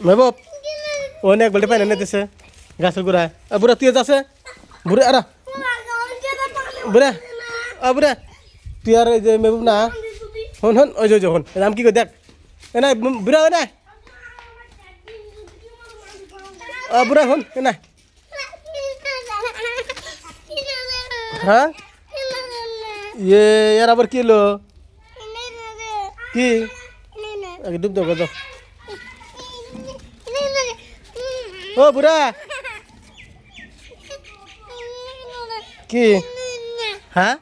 Mehboob one এক বালতি পানি এনে দিছে গাছের গোড়ায় বুড়া তুই যাচ্ছে বুড়ে আরা বুড়া বুড়া তুই আর এই যে মেহবুব না হন হন ওই যে হন আমি কি করি দেখ এ নাই বুড়া ওই নাই বুড়া হন এ নাই হ্যাঁ ইয়ে यार আবার কি হলো কি আগে ডুব দাও দাও ও বুড়া কি হ্যাঁ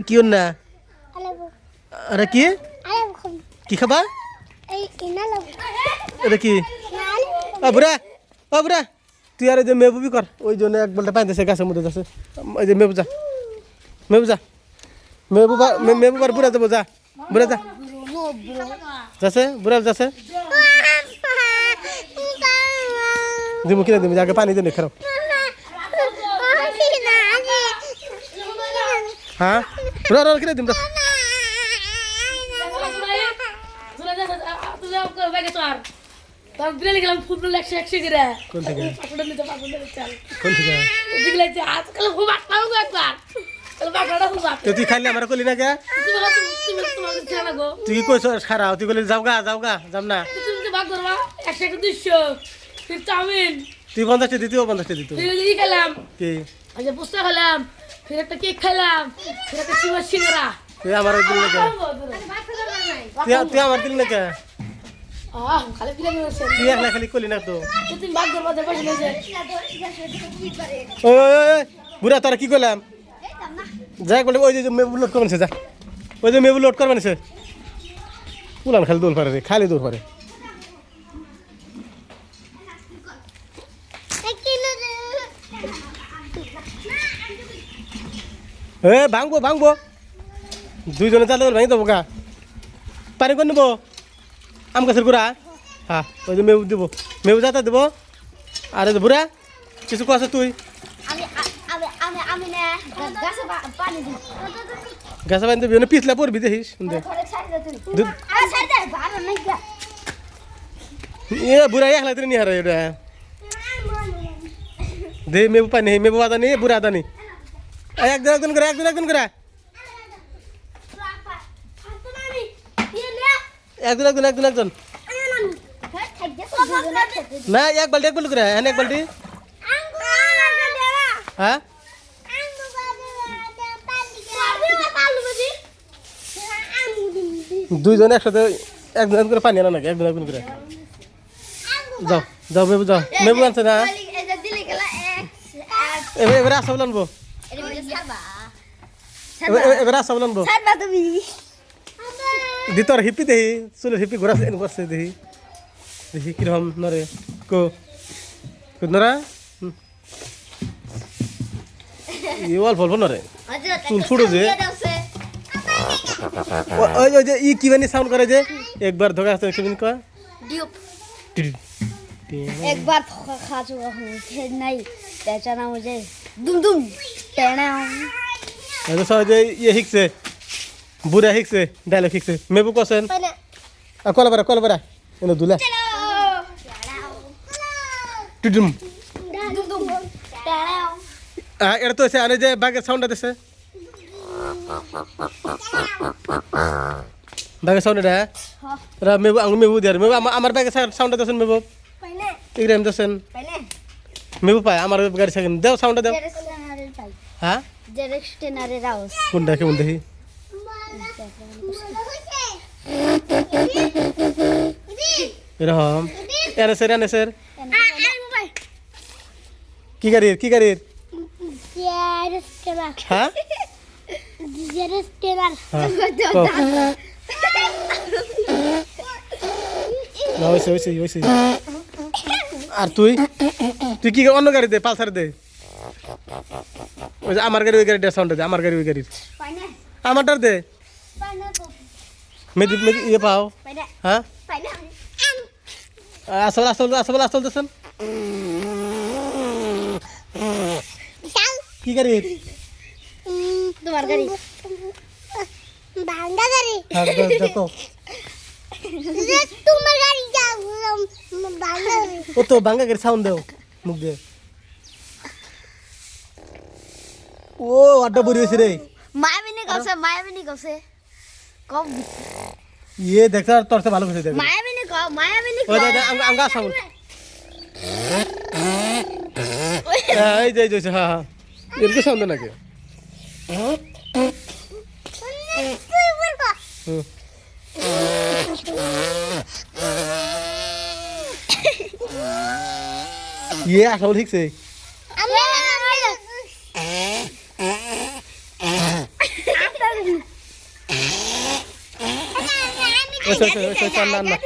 কি না আরে কি কি খাবা এটা কি বুড়া তুই আর যে মেহবুবি কর ওই জন্য এক বলটা পানি দিয়েছে গাছের মধ্যে যাচ্ছে ওই যে মেহবুব যা মেহবুবার বুড়া যাবো যা বুড়া যা যাচ্ছে বুড়া যাচ্ছে দিমু কিনে দিমু আগে পানি দিয়ে খারাপ হ্যাঁ বুড়া কিনে দিম ফুটবল 100 করে কোন থেকে কোন থেকে আজকাল খুব আটলাও একবার তুই খাইলে আমার কলি না কে তুই কি কইছ খারাপ তুই কলি যাও গা যাম না চাউমিন তুই 50টা দিতি ও 50টা দিত খেলাম কি আচ্ছা পুস্তা খেলাম ফির একটা কেক খেলাম ফির একটা সিঙ্গারা তুই আমার দিল না কে তুই আমার দিল না কে খালি পিলা নিয়েছে তুই একলা খালি কলি না তো তুই বাদ করবা দে বসে নিয়েছে ওই বুড়া তোরা কি করলাম যাই বলে ওই যে মেবু লোড করবেন যা ওই যে মেবু লোড করবেন সে পুলান খালি দৌড় পারে রে খালি দৌড় পারে ভাঙবো দুইজনে চালে ভাঙি দেবো গা পানি করে নেবো আম গাছের গুড়া হ্যাঁ ওই যে মেবু দেবো মেবু যাতা দেবো আর বুড়া কিছু কছে তুই গাছে পানি দিবি পিছলা পড়বি দেখিস বুড়া একলা তুই নিয়ে হারা এটা দে মেবু পানি মেবু আদানি বুড়া আদানি একজন করে একজন না এক বাল্টি করে হ্যাঁ এক বাল্টি হ্যাঁ দুইজন একসাথে একজন করে পানি আনা নাকি একজন করে যাও মেবু আনছে না এবারে আসা বলবো এবারে আসা বলবো দিতর হিপি দেখি চুলের হিপি ঘোরা করছে দেখি কিরকম নরে নরা অল্প নরে চুল ছুড়ো যে ওই যে ই কি বানি সাউন্ড করে যে একবার ধোকা আছে কি বানি কয় একবার খাচু নাই পেছানা মুঝে দুম টেনা এই সব যে ইয়ে শিখছে বুড়া শিখছে ডায়লগ শিখছে মেবু কছেন কলবারা এনে দুলা টুডুম এটা তো আনে যে বাঘের সাউন্ড দিছে বাঘের সাউন্ড এটা মেবু মেবু দিয়ার মেবু আমার বাঘের সাউন্ড দিছেন মেবু ইগ্রাম দিছেন মেবু পায় আমার গাড়ি সেকেন্ড দাও সাউন্ড দাও হ্যাঁ জেরেক্সটেনারে রাউস কোনটা কেমন দেখি এরকম এনে স্যার কি গাড়ির হ্যাঁ আর তুই কি অন্য গাড়ি দে পালসার দে ওই যে আমার গাড়ি ওই গাড়িটা সাউন্ড দে আমার গাড়ি ওই গাড়ির আমারটার দে মেদি ইয়ে পাও হ্যাঁ আসল দেন কি গাড়ি তোমার গাড়ি ভাঙ্গা গাড়ি দেখো তোমার গাড়ি যাও ও তো বাঙ্গা করে সাউন্ড দাও মুখ দিয়ে ও আড্ডা পড়ে গেছে রে মায়াবিনী গছে কম ইয়ে দেখছ তোর তো ভালো করে দেখ মায়াবিনী ও দাদা আঙ্গা সাউন্ড এই যে হ্যাঁ হ্যাঁ এরকম সাউন্ড নাকি হুম ইয়ে আসলে ঠিকছে না